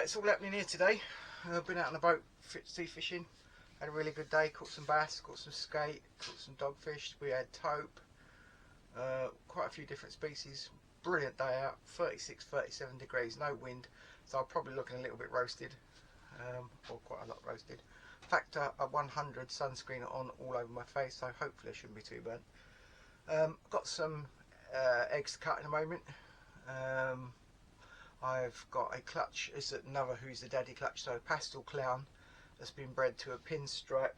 it's all happening here today. I've been out on the boat sea fishing, had a really good day, caught some bass, caught some skate, caught some dogfish, we had tope, quite a few different species. Brilliant day out, 36, 37 degrees, no wind, so I'm probably looking a little bit roasted, or quite a lot roasted. Factor of 100, sunscreen on all over my face, so hopefully I shouldn't be too burnt. Got some eggs to cut in a moment. I've got a clutch, it's another Who's the Daddy clutch, so a pastel clown that's been bred to a pinstripe,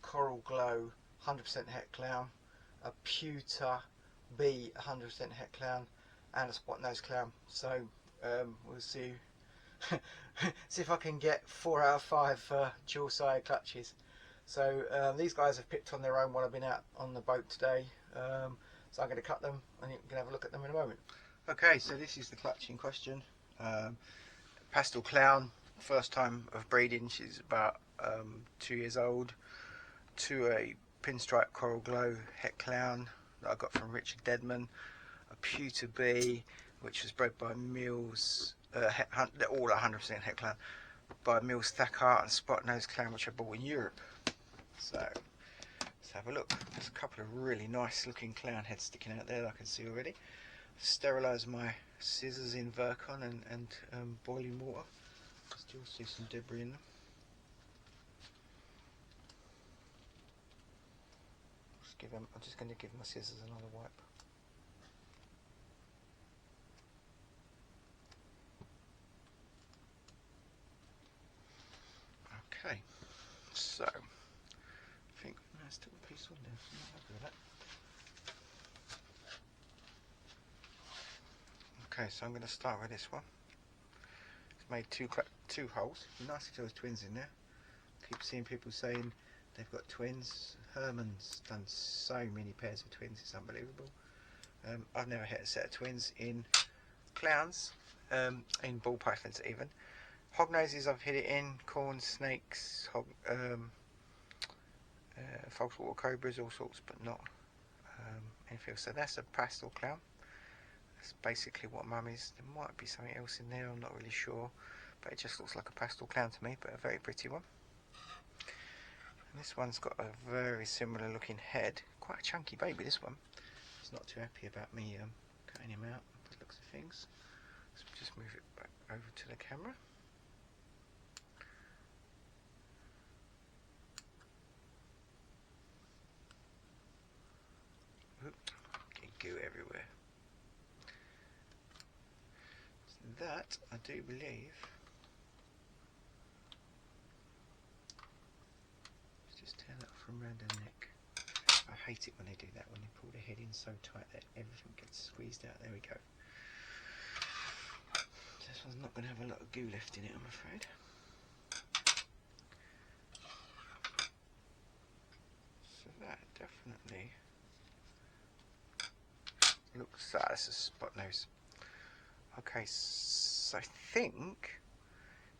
coral glow, 100% het clown, a pewter B, 100% het clown, and a spot nose clown. So we'll see see if I can get 4 out of 5 dual side clutches. So these guys have picked on their own while I've been out on the boat today, so I'm going to cut them and you can have a look at them in a moment. Okay, so this is the clutch in question. Pastel clown, first time of breeding. She's about 2 years old. To a pinstripe coral glow het clown that I got from Richard Deadman. A pewter bee, which was bred by Mills, all 100% het clown, by Mills Thackart, and spot nose clown, which I bought in Europe. So let's have a look. There's a couple of really nice looking clown heads sticking out there that I can see already. Sterilise my scissors in Virkon and boiling water. Still see some debris in them. I'm just going to give my scissors another wipe. Okay, so I think there's still a piece on there. I'm not happy with that. Okay, so I'm going to start with this one. It's made two holes. Nice if there was twins in there. Keep seeing people saying they've got twins. Herman's done so many pairs of twins, it's unbelievable. I've never hit a set of twins in clowns, in ball pythons even. Hognoses I've hit it in, corns, snakes, false water cobras, all sorts, but not anything else. So that's a pastel clown. That's basically what mum is. There might be something else in there, I'm not really sure, but it just looks like a pastel clown to me, but a very pretty one. And this one's got a very similar looking head, quite a chunky baby this one. He's not too happy about me cutting him out by the looks of things. So just move it back over to the camera. Oop, getting goo everywhere. So that, I do believe, tear that from around her neck. I hate it when they do that, when they pull the head in so tight that everything gets squeezed out. There we go. This one's not going to have a lot of goo left in it, I'm afraid. So that definitely looks like that's a spot nose. Okay, so I think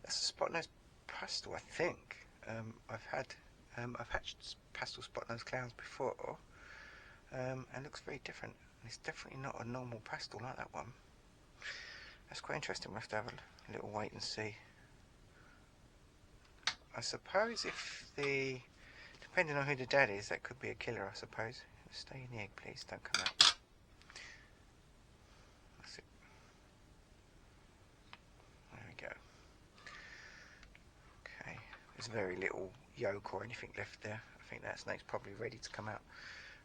that's a spot nose pastel, I think. I've hatched pastel spot nose clowns before, and looks very different. It's definitely not a normal pastel like that one. That's quite interesting. We'll have to have a little wait and see. I suppose depending on who the dad is, that could be a killer, I suppose. Stay in the egg, please, don't come out. That's it. There we go. Okay, there's very little yolk or anything left there. I think that snake's probably ready to come out.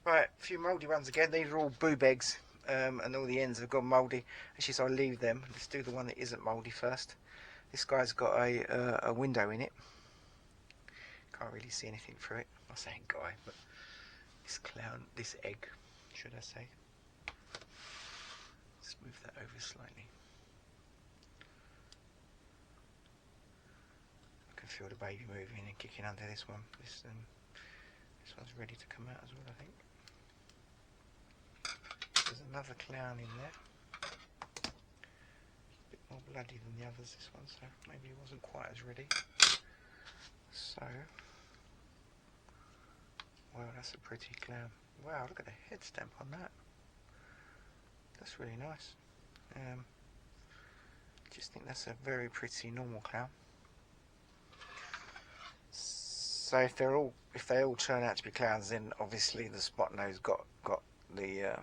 Right, a few mouldy ones again. These are all boob eggs, and all the ends have gone mouldy. Actually, so I'll leave them. Let's do the one that isn't mouldy first. This guy's got a window in it. Can't really see anything through it. I'm not saying guy, but this egg, should I say. Let's move that over slightly. Feel the baby moving and kicking under this one. This one's ready to come out as well, I think. There's another clown in there. A bit more bloody than the others, this one, so maybe he wasn't quite as ready. So, wow, that's a pretty clown. Wow, look at the head stamp on that. That's really nice. just think that's a very pretty normal clown. So if they all turn out to be clowns, then obviously the spot nose got the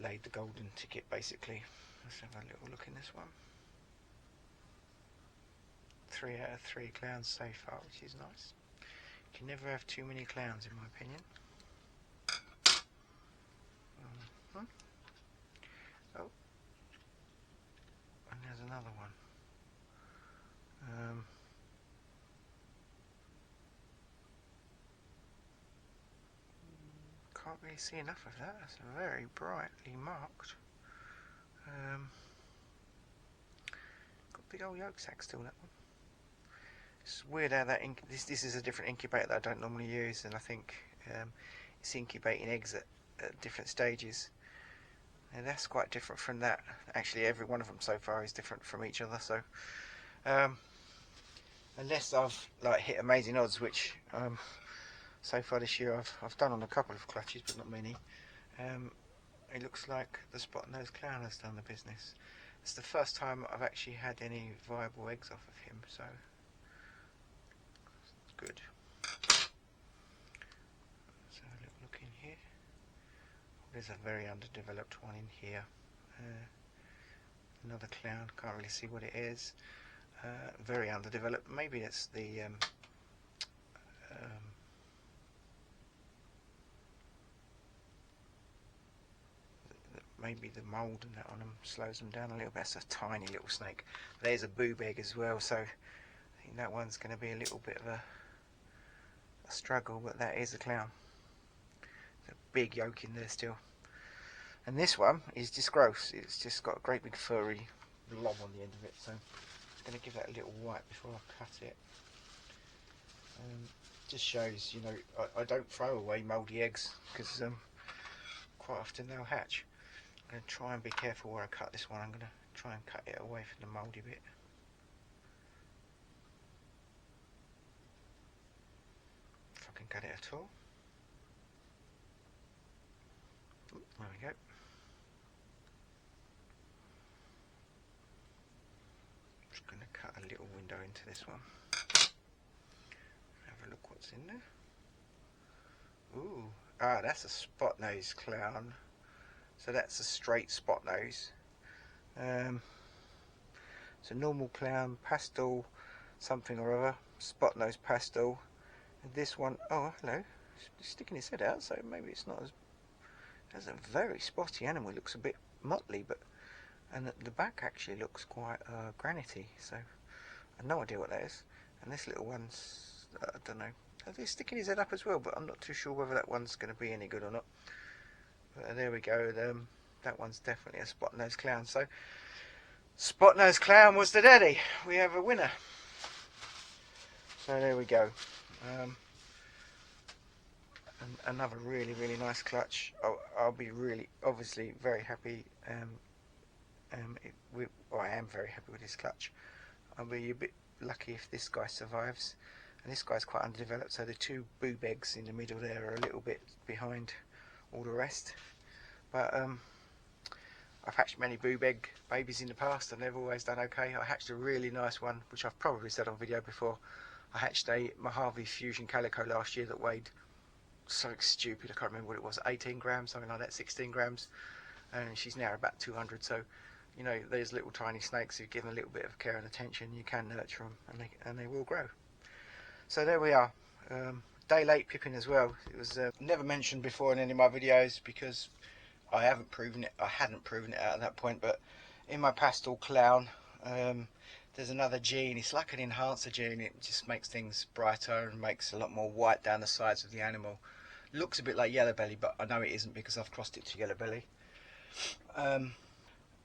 laid the golden ticket basically. Let's have a little look in this one. 3 out of 3 clowns so far, which is nice. You can never have too many clowns in my opinion. Oh, and there's another one. Can't really see enough of that. That's very brightly marked. Got big old yolk sac still, that one. It's weird how that this is a different incubator that I don't normally use, and I think it's incubating eggs at different stages. And that's quite different from that. Actually, every one of them so far is different from each other. So, unless I've like hit amazing odds, which so far this year I've done on a couple of clutches, but not many. It looks like the spot nose clown has done the business. It's the first time I've actually had any viable eggs off of him, so it's good. Let's have a little look in here. There's a very underdeveloped one in here. Another clown, can't really see what it is. Very underdeveloped. Maybe it's the maybe the mould and that on them slows them down a little bit. That's a tiny little snake. There's a boob egg as well, so I think that one's going to be a little bit of a struggle, but that is a clown. There's a big yolk in there still. And this one is just gross. It's just got a great big furry blob on the end of it, so I'm going to give that a little wipe before I cut it. Just shows, you know, I don't throw away mouldy eggs because quite often they'll hatch. I'm going to try and be careful where I cut this one. I'm going to try and cut it away from the mouldy bit. If I can cut it at all. There we go. Just going to cut a little window into this one. Have a look what's in there. Ooh, that's a spot nose clown. So that's a straight spot nose. It's a normal clown, pastel something or other, spot nose pastel. And this one, oh hello, it's sticking his head out, so maybe it's not as. That's a very spotty animal. It looks a bit motley, but and the back actually looks quite granity. So I've no idea what that is. And this little one's, I don't know. He's sticking his head up as well, but I'm not too sure whether that one's going to be any good or not. But there we go. That one's definitely a spot nose clown. So spot nose clown was the daddy. We have a winner. So there we go. Another really nice clutch. I'll be really obviously very happy. I am very happy with this clutch. I'll be a bit lucky if this guy survives. And this guy's quite underdeveloped, so the 2 boob eggs in the middle there are a little bit behind all the rest. But I've hatched many boob egg babies in the past and they've always done okay. I hatched a really nice one, which I've probably said on video before. I hatched a Mojave Fusion Calico last year that weighed something stupid, I can't remember what it was, 18 grams, something like that, 16 grams. And she's now about 200, so you know, these little tiny snakes, if you give them a little bit of care and attention, you can nurture them and they will grow. So there we are. Day late pipping as well. It was never mentioned before in any of my videos because I hadn't proven it at that point, but in my pastel clown there's another gene. It's like an enhancer gene. It just makes things brighter and makes a lot more white down the sides of the animal. Looks a bit like yellow belly, but I know it isn't because I've crossed it to yellow belly.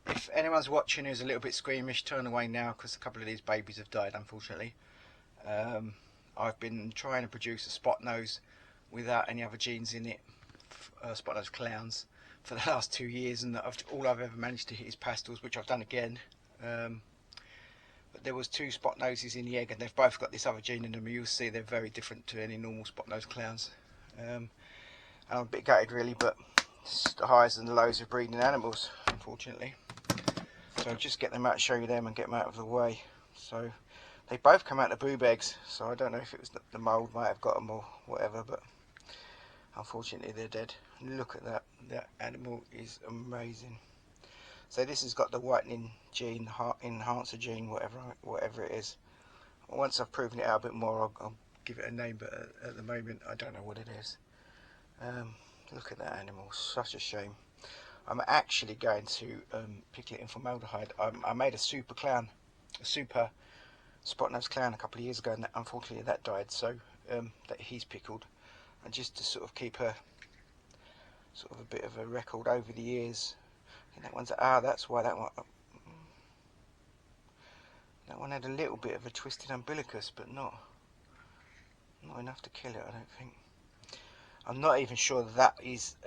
If anyone's watching who's a little bit squeamish, turn away now because a couple of these babies have died, unfortunately. I've been trying to produce a spot nose without any other genes in it, spot nose clowns, for the last 2 years, and all I've ever managed to hit is pastels, which I've done again. But there was 2 spot noses in the egg, and they've both got this other gene in them. You'll see they're very different to any normal spot nose clowns. I'm a bit gutted really, but it's the highs and the lows of breeding animals, unfortunately. So So just get them out, show you them, and get them out of the way. So they both come out of boob eggs, so I don't know if it was the mould might have got them or whatever, but unfortunately they're dead. Look at that, that animal is amazing. So this has got the whitening gene, heart enhancer gene, whatever it is. Once I've proven it out a bit more, I'll give it a name, but at the moment I don't know what it is. Look at that animal, such a shame. I'm actually going to pickle it in formaldehyde. I made a super clown, a super spot-nosed clown a couple of years ago, and unfortunately that died, so that he's pickled. And just to sort of keep a sort of a bit of a record over the years. I think that one's, that's why that one had a little bit of a twisted umbilicus, but not enough to kill it, I don't think. I'm not even sure that is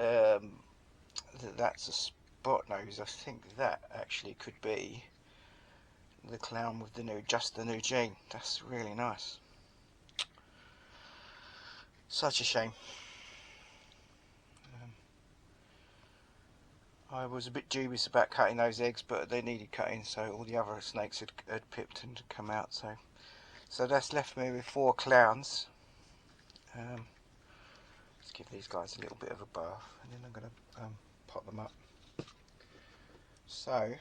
that's a spot nose. I think that actually could be the clown with the new gene. That's really nice. Such a shame. I was a bit dubious about cutting those eggs, but they needed cutting, so all the other snakes had pipped and come out. So that's left me with 4 clowns. Let's give these guys a little bit of a bath, and then I'm going to pot them up. So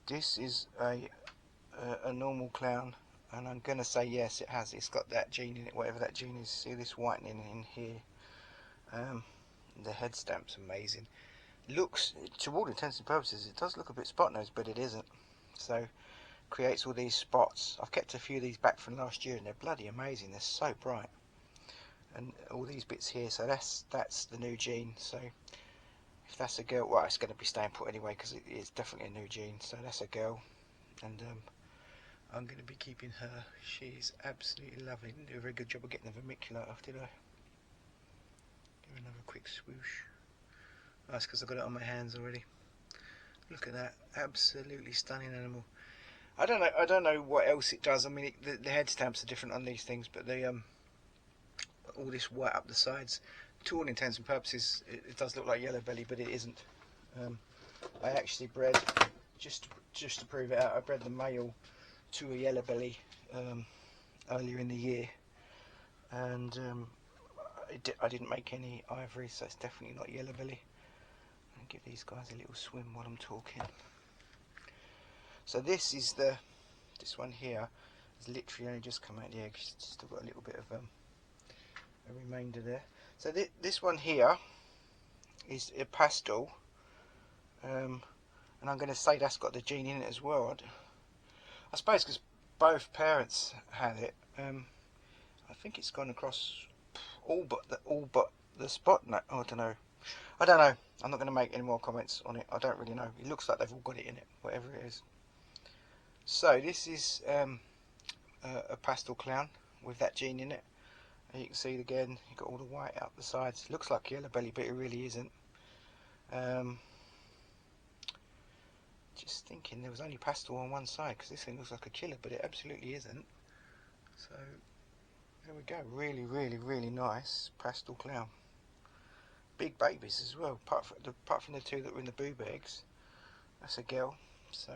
this is a normal clown, and I'm going to say yes, it has. It's got that gene in it, whatever that gene is. See this whitening in here. The head stamp's amazing. Looks, to all intents and purposes, it does look a bit spot nosed, but it isn't. So creates all these spots. I've kept a few of these back from last year, and they're bloody amazing. They're so bright, and all these bits here. So that's the new gene. So if that's a girl, well, it's going to be staying put anyway because it is definitely a new gene. So that's a girl, and I'm going to be keeping her. She's absolutely lovely. Didn't do a very good job of getting the vermiculite off, did I? Give another quick swoosh. That's because I've got it on my hands already. Look at that, absolutely stunning animal. I don't know what else it does. I mean, the head stamps are different on these things, but the all this white up the sides, to all intents and purposes, it does look like yellow belly, but it isn't. I actually bred, just to prove it out, I bred the male to a yellow belly earlier in the year, and I didn't make any ivory, so it's definitely not yellow belly. I'll give these guys a little swim while I'm talking. So this one here has literally only just come out of the egg. Still got a little bit of a remainder there. So this one here is a pastel, and I'm going to say that's got the gene in it as well. I suppose because both parents had it. I think it's gone across all but the spot. No, I don't know. I'm not going to make any more comments on it. I don't really know. It looks like they've all got it in it, whatever it is. So this is a pastel clown with that gene in it. And you can see again, you've got all the white up the sides. Looks like yellow belly, but it really isn't. Just thinking there was only pastel on one side, because this thing looks like a killer, but it absolutely isn't. So there we go. Really, really, really nice pastel clown. Big babies as well, apart from the 2 that were in the boob eggs. That's a girl, so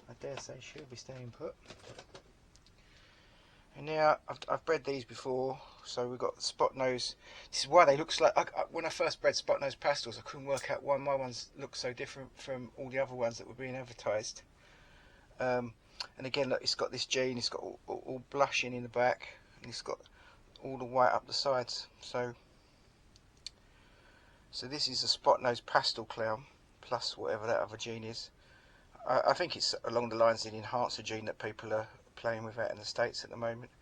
I dare say she'll be staying put. And now I've bred these before, so we've got spot nose. This is why they look like, when I first bred spot nose pastels, I couldn't work out why my ones look so different from all the other ones that were being advertised. And again, look, it's got this gene. It's got all blushing in the back, and it's got all the white up the sides. So this is a spot nose pastel clown plus whatever that other gene is. I think it's along the lines of the enhancer gene that people are playing with out in the States at the moment,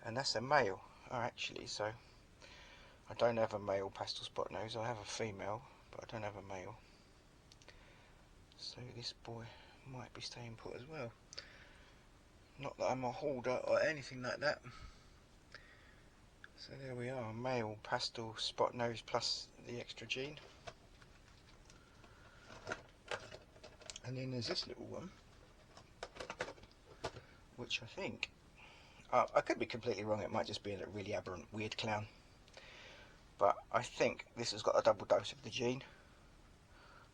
and that's a male. Actually, so I don't have a male pastel spot nose. I have a female, but I don't have a male. So this boy might be staying put as well. Not that I'm a hoarder or anything like that. So there we are, male pastel spot nose plus the extra gene. And then there's this little one, which I think, I could be completely wrong, it might just be a really aberrant weird clown, but I think this has got a double dose of the gene.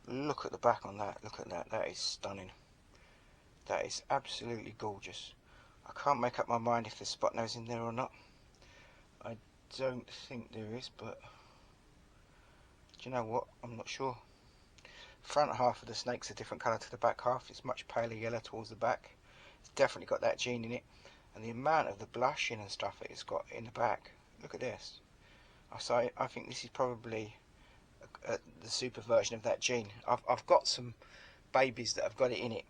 Look at the back on that. Look at that. That is stunning. That is absolutely gorgeous. I can't make up my mind if there's spot nose in there or not. I don't think there is, but do you know what? I'm not sure. Front half of the snake's a different colour to the back half. It's much paler yellow towards the back. It's definitely got that gene in it. And the amount of the blushing and stuff that it's got in the back. Look at this. I think this is probably the super version of that gene. I've got some babies that have got it in it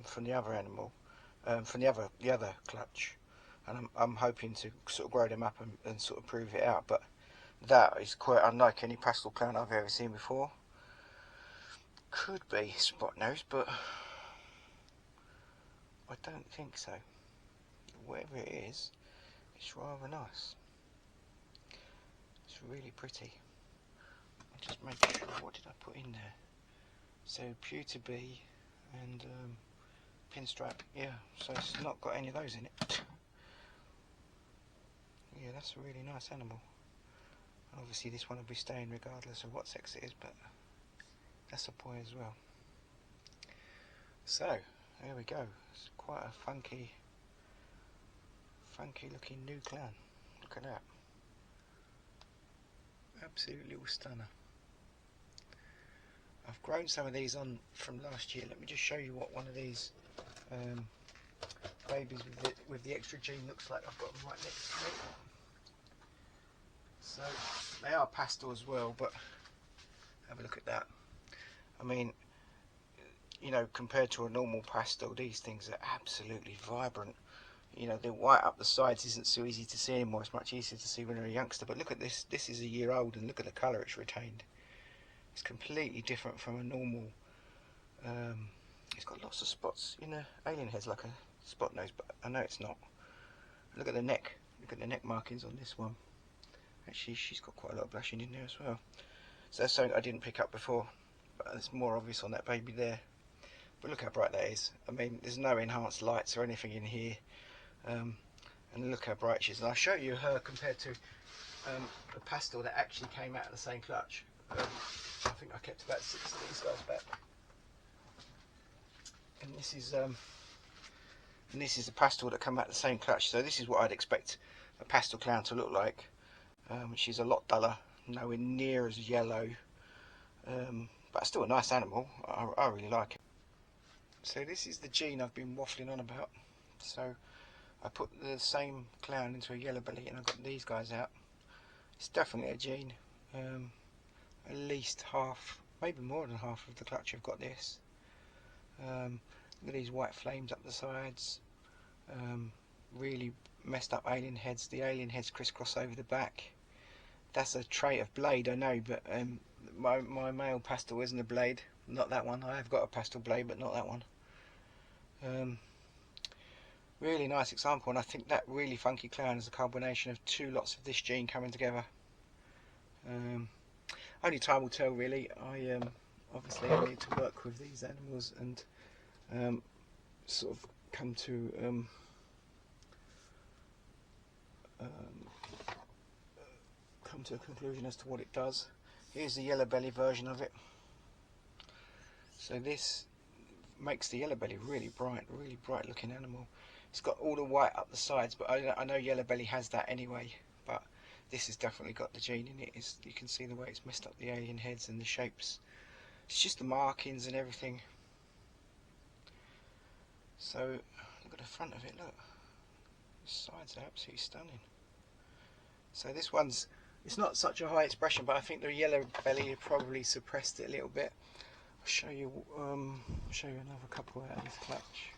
from the other animal, from the other clutch, and I'm hoping to sort of grow them up and sort of prove it out. But that is quite unlike any pastel clown I've ever seen before. Could be spot nose, but I don't think so. Whatever it is, it's rather nice. It's really pretty. I'll just make sure, what did I put in there? So pewter bee and pinstripe, yeah, so it's not got any of those in it. Yeah, that's a really nice animal. Obviously this one will be staying regardless of what sex it is, but that's a boy as well. So, there we go. It's quite a funky looking new clown. Look at that. Absolute little stunner. I've grown some of these on from last year. Let me just show you what one of these babies with the extra gene looks like. I've got them right next to me. So they are pastel as well, but have a look at that. I mean, you know, compared to a normal pastel, these things are absolutely vibrant. You know, the white up the sides isn't so easy to see anymore. It's much easier to see when you're a youngster. But look at this. This is a year old, and look at the colour it's retained. It's completely different from a normal. It's got lots of spots in the alien heads, like a spot nose, but I know it's not. Look at the neck. Look at the neck markings on this one. Actually, she's got quite a lot of blushing in there as well. So that's something I didn't pick up before, but it's more obvious on that baby there. But look how bright that is. I mean, there's no enhanced lights or anything in here. And look how bright she is. And I'll show you her compared to a pastel that actually came out of the same clutch. I think I kept about 6 of these guys back. And this is the pastel that come out of the same clutch. So this is what I'd expect a pastel clown to look like. She's a lot duller, nowhere near as yellow, but still a nice animal. I really like it. So this is the gene I've been waffling on about. So I put the same clown into a yellow belly and I got these guys out. It's definitely a gene. At least half, maybe more than half of the clutch have got this. Look at these white flames up the sides. Really messed up alien heads. The alien heads crisscross over the back. That's a trait of blade, I know, but my male pastel isn't a blade. Not that one. I have got a pastel blade, but not that one. Really nice example, and I think that really funky clown is a combination of 2 lots of this gene coming together. Only time will tell, really. Obviously I need to work with these animals and sort of come to a conclusion as to what it does. Here's the yellow belly version of it. So this makes the yellow belly really bright looking animal. It's got all the white up the sides, but I know yellow belly has that anyway, but this has definitely got the gene in it. You can see the way it's messed up the alien heads and the shapes. It's just the markings and everything. So look at the front of it, look. The sides are absolutely stunning. So this one's, it's not such a high expression, but I think the yellow belly probably suppressed it a little bit. I'll show you another couple out of this clutch.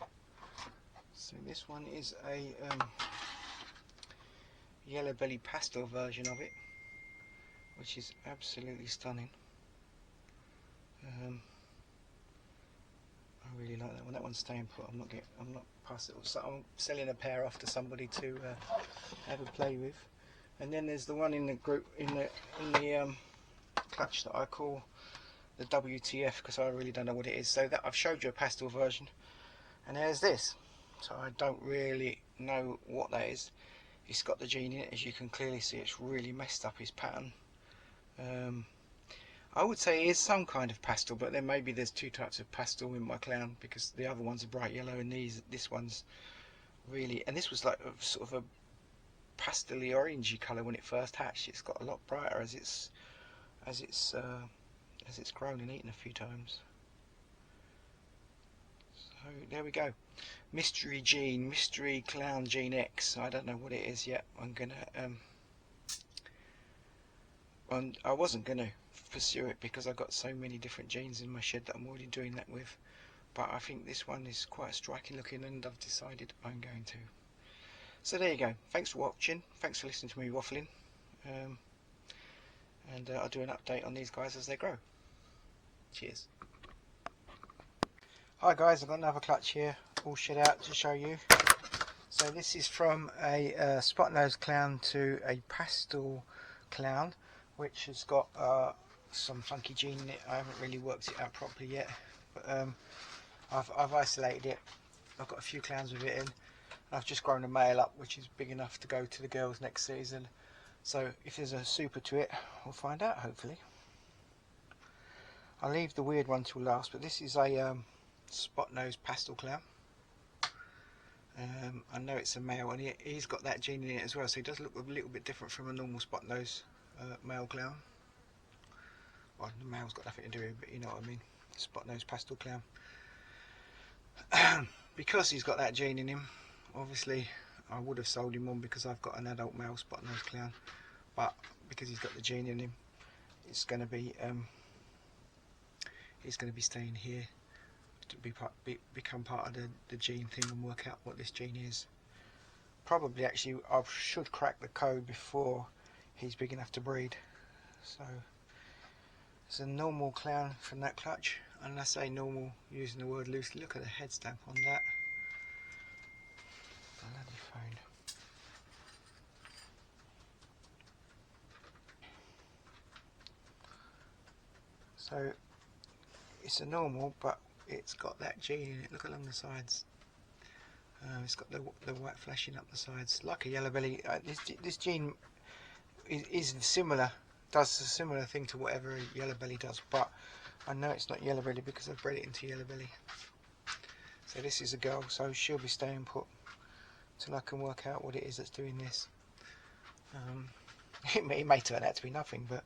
So this one is a yellow belly pastel version of it, which is absolutely stunning. I really like that one. That one's staying put. I'm not passing it. So I'm selling a pair off to somebody to have a play with. And then there's the one in the group in the clutch that I call the WTF, because I really don't know what it is. So that I've showed you a pastel version, and there's this. So I don't really know what that is. It's got the gene in it, as you can clearly see. It's really messed up his pattern. I would say it is some kind of pastel, but then maybe there's two types of pastel in my clown, because the other one's a bright yellow and this one's really, and this was like a sort of a pastel-y orangey colour when it first hatched. It's got a lot brighter as it's grown and eaten a few times. So there we go. Mystery gene, mystery clown gene X. I don't know what it is yet. I'm gonna I wasn't gonna pursue it because I've got so many different genes in my shed that I'm already doing that with. But I think this one is quite striking looking, and I've decided I'm going to. So there you go. Thanks for watching. Thanks for listening to me waffling. And I'll do an update on these guys as they grow. Cheers. Hi guys, I've got another clutch here, all shed out to show you. So this is from a spot nose clown to a pastel clown, which has got some funky gene in it. I haven't really worked it out properly yet, but I've isolated it. I've got a few clowns with it in. I've just grown a male up, which is big enough to go to the girls next season. So if there's a super to it, we'll find out hopefully. I'll leave the weird one till last, but this is a spot nose pastel clown. I know it's a male, and he's got that gene in it as well, so he does look a little bit different from a normal spot nose male clown. Well, the male's got nothing to do with it, but you know what I mean. Spot nose pastel clown. Because he's got that gene in him, obviously I would have sold him on because I've got an adult male spot nose clown, but because he's got the gene in him, it's going to be staying here to become part of the gene thing and work out what this gene is. Probably actually I should crack the code before he's big enough to breed. So it's a normal clown from that clutch, and I say normal using the word loosely. Look at the head stamp on that. Bloody phone. So it's a normal, but it's got that gene in it. Look along the sides. It's got the white flashing up the sides, like a yellow belly. This gene is similar, does a similar thing to whatever a yellow belly does, but I know it's not yellow belly because I've bred it into yellow belly. So this is a girl, so she'll be staying put till I can work out what it is that's doing this. It may turn out to be nothing, but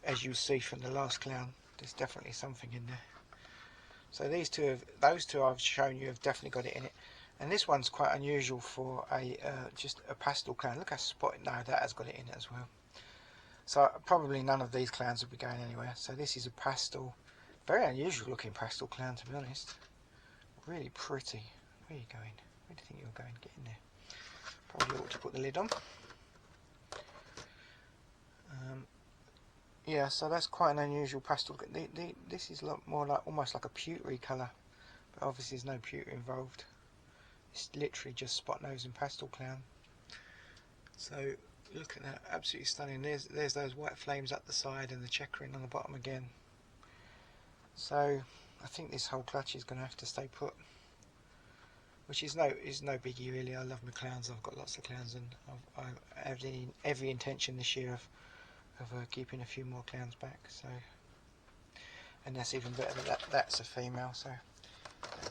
as you'll see from the last clown, there's definitely something in there. So those two I've shown you have definitely got it in it, and this one's quite unusual for a just a pastel clown. Look how spotted. No, that has got it in it as well. So probably none of these clowns will be going anywhere. So this is a pastel, very unusual looking pastel clown, to be honest. Really pretty. Where are you going? Where do you think you're going? Get in there. Probably ought to put the lid on. Yeah, so that's quite an unusual pastel. This is more like almost like a pewtery colour, but obviously there's no pewter involved. It's literally just spot nose and pastel clown. So look at that, absolutely stunning. There's those white flames up the side and the checkering on the bottom again. So I think this whole clutch is going to have to stay put, which is no biggie really. I love my clowns. I've got lots of clowns, and I have every intention this year of keeping a few more clowns back. So, and that's even better that that's a female, so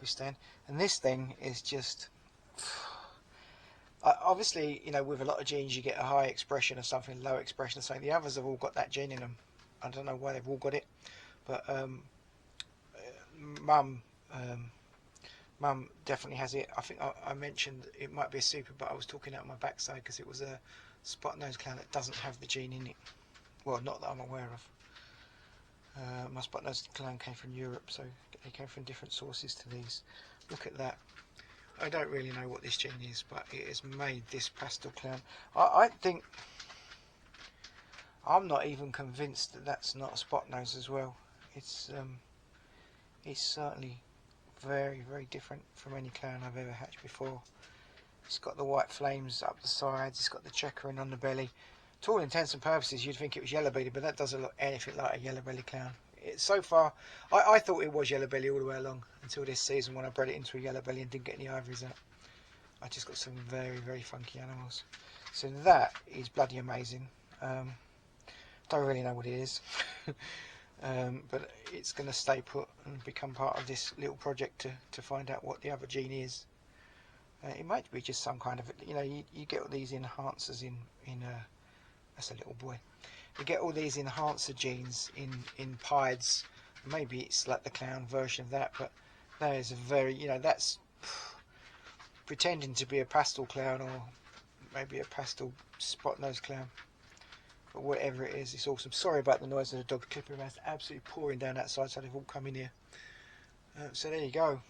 we stand. And this thing is just obviously, you know, with a lot of genes you get a high expression of something, low expression of something. The others have all got that gene in them. I don't know why they've all got it, but mum definitely has it. I think I mentioned it might be a super, but I was talking out my backside because it was a spot nose clown that doesn't have the gene in it. Well, not that I'm aware of. My spot nose clown came from Europe, so they came from different sources to these. Look at that. I don't really know what this gene is, but it has made this pastel clown. I think, I'm not even convinced that that's not a spot nose as well. It's certainly very, very different from any clown I've ever hatched before. It's got the white flames up the sides, it's got the checkering on the belly. To all intents and purposes you'd think it was yellow belly, but that doesn't look anything like a yellow belly clown. So far I thought it was yellow belly all the way along until this season when I bred it into a yellow belly and didn't get any ivories out. I just got some very, very funky animals. So that is bloody amazing. Don't Don't really know what it is. But it's going to stay put and become part of this little project to find out what the other gene is. It might be just some kind of, you know, you get all these enhancers in that's a little boy. You get all these enhancer genes in pieds. Maybe it's like the clown version of that, but that is a very, you know, that's pretending to be a pastel clown or maybe a pastel spot nose clown. But whatever it is, it's awesome. Sorry about the noise of the dog clipping around. It's absolutely pouring down outside, so they've all come in here. So there you go.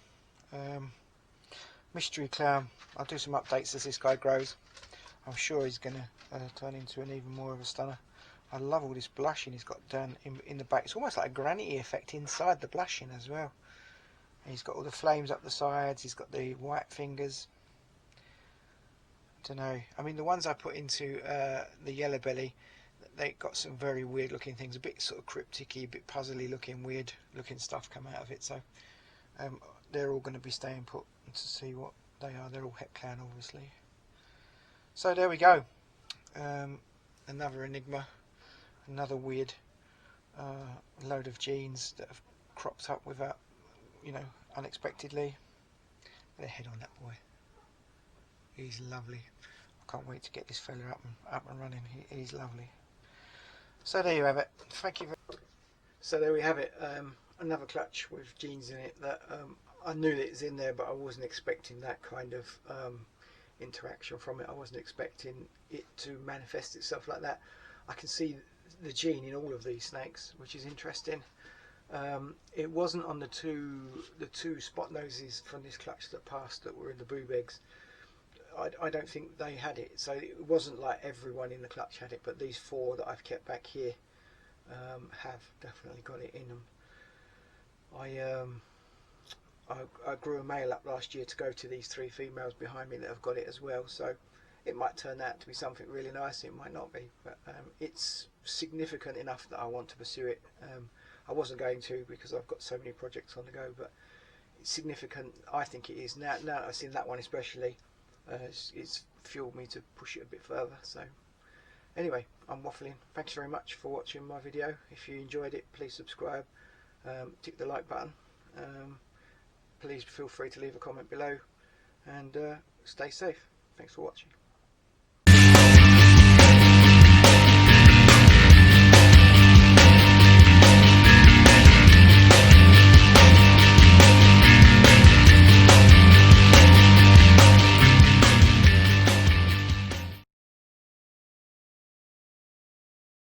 Mystery clown. I'll do some updates as this guy grows. I'm sure he's going to turn into an even more of a stunner. I love all this blushing he's got down in the back. It's almost like a granity effect inside the blushing as well. And he's got all the flames up the sides. He's got the white fingers. I don't know. I mean, the ones I put into the yellow belly, they got some very weird looking things. A bit sort of cryptic-y, a bit puzzly looking, weird looking stuff come out of it. So they're all going to be staying put to see what they are. They're all Het Clown, obviously. So there we go. Another enigma. Another weird load of genes that have cropped up without, you know, unexpectedly. Get a head on that boy. He's lovely. I can't wait to get this fella up and running. He's lovely. So there you have it. Thank you. So there we have it. Another clutch with genes in it that I knew that it was in there, but I wasn't expecting that kind of interaction from it. I wasn't expecting it to manifest itself like that. I can see the gene in all of these snakes, which is interesting. It wasn't on the two spot noses from this clutch that passed that were in the boob eggs. I don't think they had it, so it wasn't like everyone in the clutch had it, but these four that I've kept back here have definitely got it in them. I grew a male up last year to go to these three females behind me that have got it as well, so it might turn out to be something really nice. It might not be, but it's significant enough that I want to pursue it. I wasn't going to because I've got so many projects on the go, but it's significant. I think it is now I've seen that one especially. It's fueled me to push it a bit further. So anyway, I'm waffling. Thanks very much for watching my video. If you enjoyed it, please subscribe, tick the like button, please feel free to leave a comment below, and stay safe. Thanks for watching.